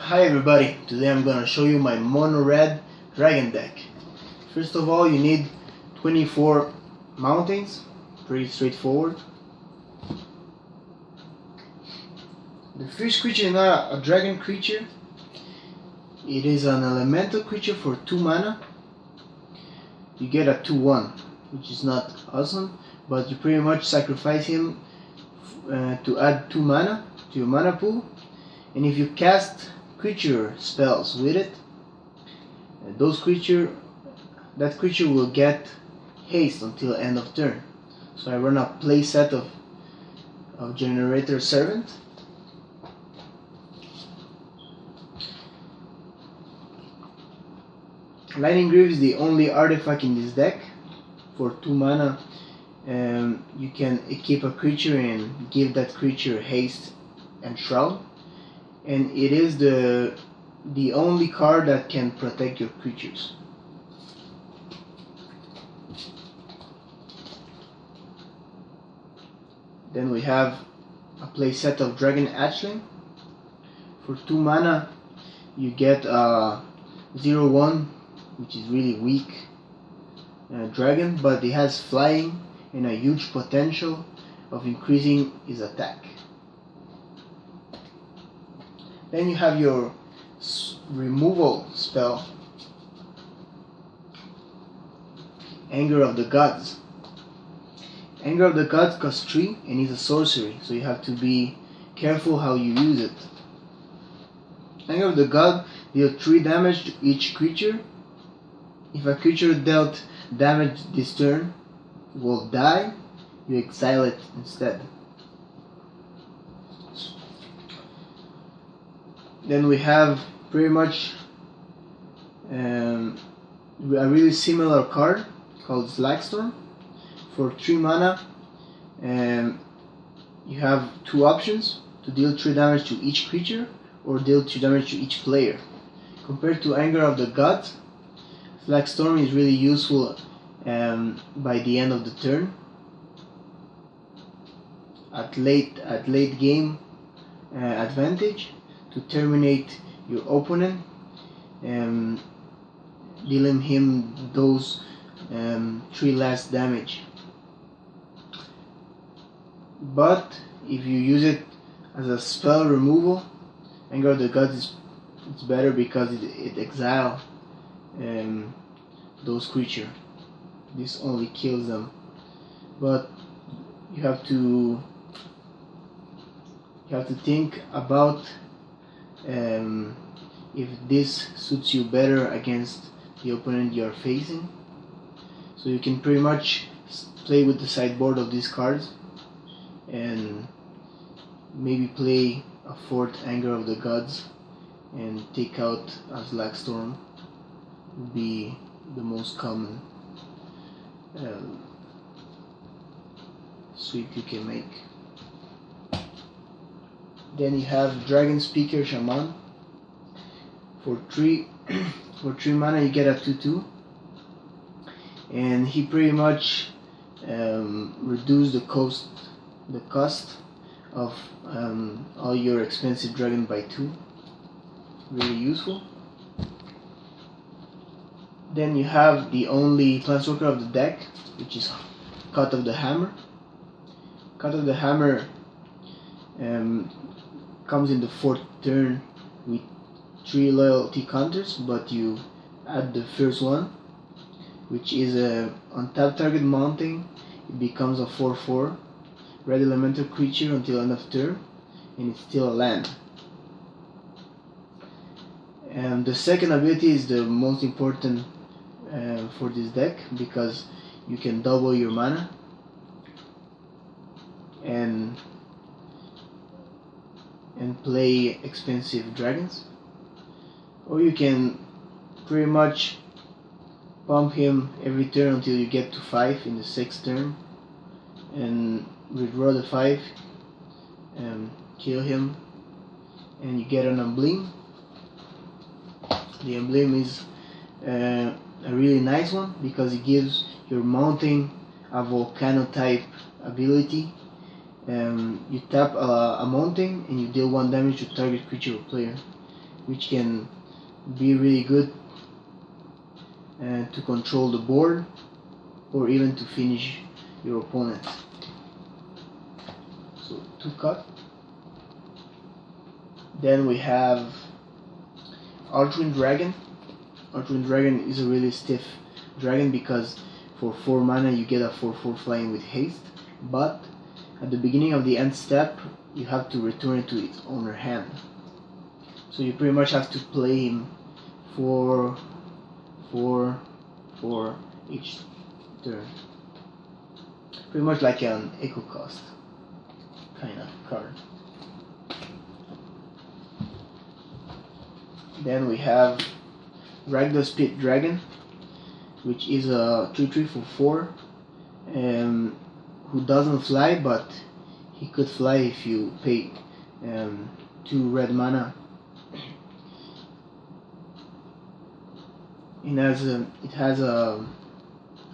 Hi everybody, today I'm gonna show you my mono red dragon deck. First of all, you need 24 mountings, pretty straightforward. The first creature is not a dragon creature, it is an elemental creature for 2 mana. You get a 2/1, which is not awesome, but you pretty much sacrifice him to add 2 mana to your mana pool, and if you cast creature spells with it, that creature will get haste until end of turn. So I run a play set of Generator Servant. Lightning Greaves is the only artifact in this deck. For 2 mana, you can equip a creature and give that creature haste and shroud, and it is the only card that can protect your creatures. Then we have a playset of Dragon Hatchling. For 2 mana, you get a 0/1, which is really weak dragon, but it has flying and a huge potential of increasing his attack. Then you have your removal spell, Anger of the Gods. Anger of the Gods costs 3 and is a sorcery, so you have to be careful how you use it. Anger of the God deals 3 damage to each creature. If a creature dealt damage this turn will die, you exile it instead. Then we have pretty much a really similar card called Slagstorm. For 3 mana, you have 2 options: to deal 3 damage to each creature or deal 2 damage to each player. Compared to Anger of the Gods, Slagstorm is really useful by the end of the turn. At late game advantage to terminate your opponent, dealing him those 3 less damage. But if you use it as a spell removal, Anger of the Gods it's better because it exiles those creatures. This only kills them, but you have to think about if this suits you better against the opponent you are facing. So you can pretty much play with the sideboard of these cards and maybe play a 4th Anger of the Gods and take out a Slagstorm. Would be the most common sweep you can make. Then you have Dragon Speaker Shaman. For 3 mana you get a 2/2, and he pretty much reduces the cost of all your expensive dragon by 2. Really useful. Then you have the only Planeswalker of the deck, which is Cut of the Hammer. Cut of the Hammer comes in the 4th turn with 3 loyalty counters, but you add the first one, which is on tap target mounting. It becomes a 4/4 red elemental creature until end of turn, and it's still a land. And the second ability is the most important for this deck, because you can double your mana and play expensive dragons, or you can pretty much pump him every turn until you get to 5 in the 6th turn and redraw the 5 and kill him, and you get an emblem. The emblem is a really nice one because it gives your mounting a volcano type ability. You tap a mounting and you deal 1 damage to target creature or player. which can be really good to control the board or even to finish your opponent. So 2 cut. Then we have Archwind Dragon. Archwind Dragon is a really stiff dragon because for 4 mana you get a 4/4 flying with haste, but at the beginning of the end step you have to return it to its owner hand. So you pretty much have to play him 4 each turn. Pretty much like an Echo Cost kind of card. Then we have Rakdos Pit Dragon, which is a 3/3 for 4, who doesn't fly, but he could fly if you pay 2 red mana. It has a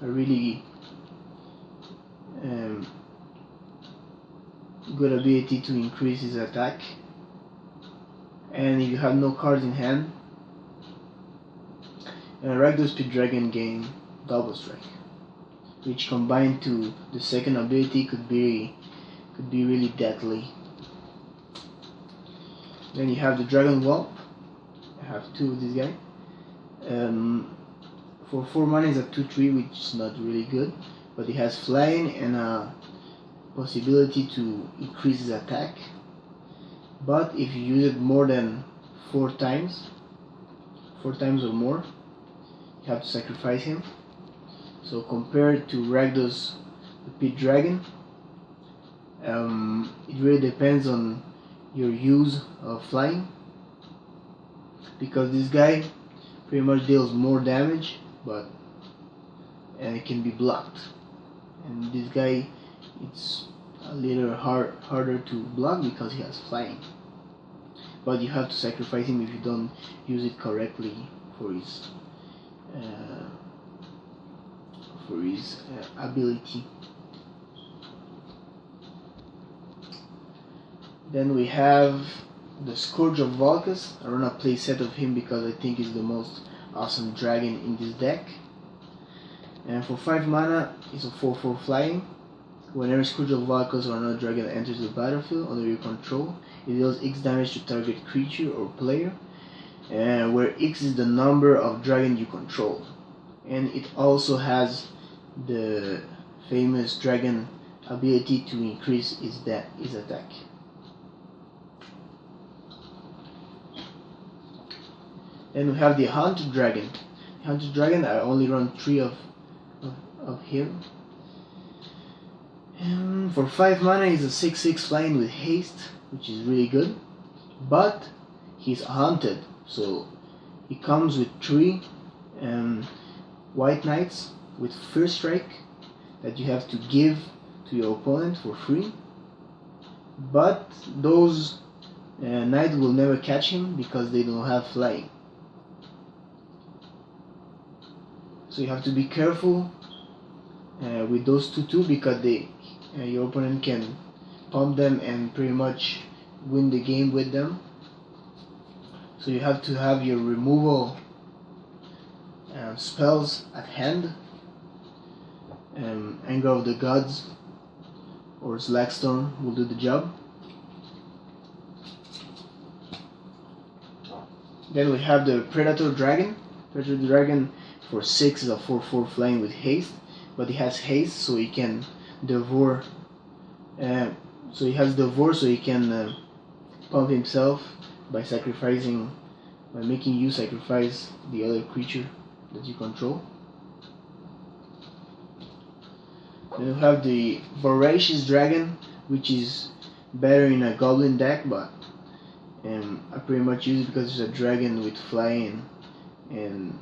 really good ability to increase his attack, and if you have no cards in hand, Rakdos Pit Dragon gain Double Strike, which combined to the second ability could be really deadly. Then you have the Dragon Whelp. I have 2 of this guy. For 4 mana is a 2/3, which is not really good, but it has flying and a possibility to increase his attack. But if you use it more than 4 times or more, you have to sacrifice him. So compared to Rakdos the Pit Dragon, it really depends on your use of flying, because this guy pretty much deals more damage, but it can be blocked, and this guy, it's a little harder to block because he has flying, but you have to sacrifice him if you don't use it correctly for his ability. Then we have the Scourge of Valkas. I run a play set of him because I think he's the most awesome dragon in this deck. And for 5 mana, it's a 4/4 flying. Whenever Scourge of Valkas or another dragon enters the battlefield under your control, it deals X damage to target creature or player, where X is the number of dragon you control. And it also has the famous dragon ability to increase his attack. Then we have the Hunted Dragon. The Hunted Dragon, I only run 3 of him. And for 5 mana, he's a 6/6 flying with haste, which is really good. But he's hunted, so he comes with 3 White Knights with First Strike that you have to give to your opponent for free. But those knights will never catch him because they don't have flying. So you have to be careful with those two because your opponent can pump them and pretty much win the game with them. So you have to have your removal spells at hand. Anger of the Gods or Slackstorm will do the job. Then we have the Predator Dragon. Predator Dragon for 6 is a 4/4 flying with haste, but he has haste, so he can devour. So he has devour, so he can pump himself by making you sacrifice the other creature that you control. Then you have the Voracious Dragon, which is better in a Goblin deck, but I pretty much use it because it's a dragon with flying and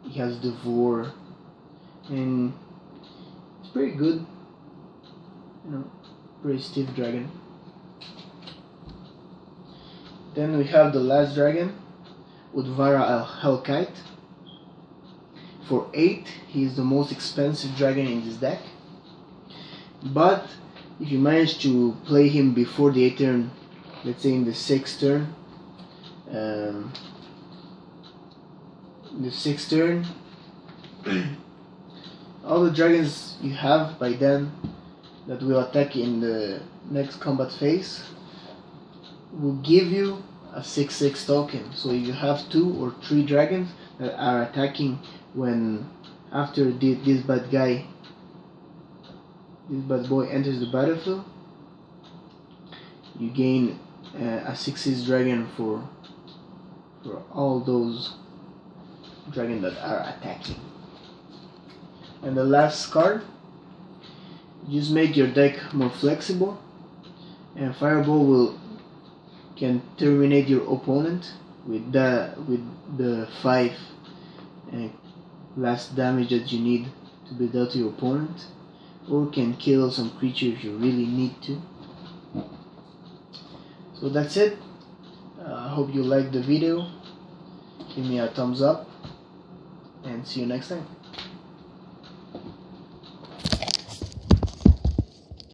he has Devour, and it's pretty good, pretty stiff dragon. Then we have the last dragon, Udvara Hellkite. For 8, he is the most expensive dragon in this deck, but if you manage to play him before the 8th turn, let's say in the 6th turn, In the 6th turn, all the dragons you have by then that will attack in the next combat phase will give you a 6/6 token. So if you have 2 or 3 dragons that are attacking when after this bad boy enters the battlefield, you gain a 6/6 dragon for all those dragons that are attacking. And the last card, just make your deck more flexible, and Fireball can terminate your opponent with the 5 last damage that you need to be dealt to your opponent, or can kill some creature if you really need to. So that's it. I hope you liked the video. Give me a thumbs up and see you next time.